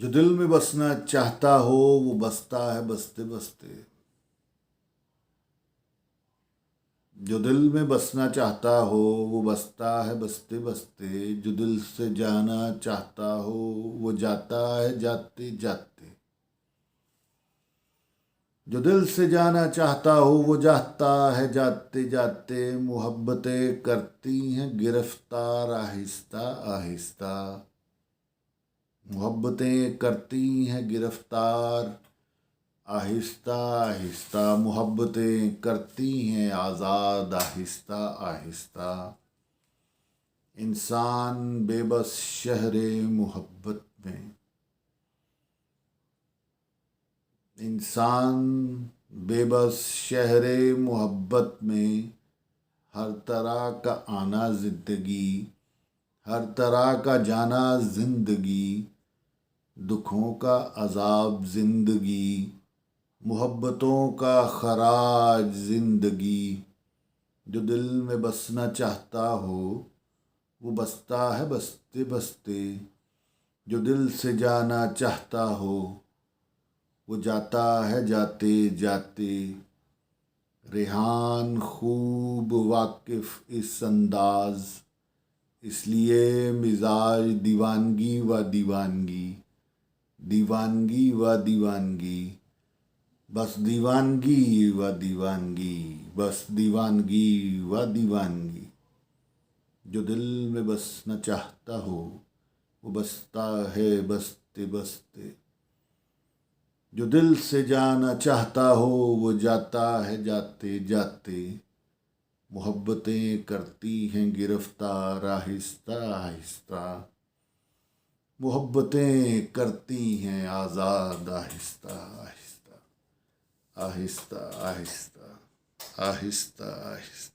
جو دل میں بسنا چاہتا ہو وہ بستا ہے بستے بستے. جو دل میں بسنا چاہتا ہو وہ بستا ہے بستے بستے. جو دل سے جانا چاہتا ہو وہ جاتا ہے جاتے جاتے. جو دل سے جانا چاہتا ہو وہ جاتا ہے جاتے جاتے. محبتیں کرتی ہیں گرفتار آہستہ آہستہ. محبتیں کرتی ہیں گرفتار آہستہ آہستہ. محبتیں کرتی ہیں آزاد آہستہ آہستہ. انسان بے بس شہر محبت میں. انسان بے بس شہر محبت میں. ہر طرح کا آنا زندگی، ہر طرح کا جانا زندگی. دکھوں کا عذاب زندگی، محبتوں کا خراج زندگی. جو دل میں بسنا چاہتا ہو وہ بستا ہے بستے بستے. جو دل سے جانا چاہتا ہو وہ جاتا ہے جاتے جاتے. ریحان خوب واقف اس انداز، اس لیے مزاج دیوانگی و دیوانگی. دیوانگی و دیوانگی، بس دیوانگی و دیوانگی، بس دیوانگی و دیوانگی. جو دل میں بسنا چاہتا ہو وہ بستا ہے بستے بستے. جو دل سے جانا چاہتا ہو وہ جاتا ہے جاتے جاتے. محبتیں کرتی ہیں گرفتار آہستہ آہستہ. محبتیں کرتی ہیں آزاد آہستہ آہستہ. آہستہ آہستہ، آہستہ آہستہ.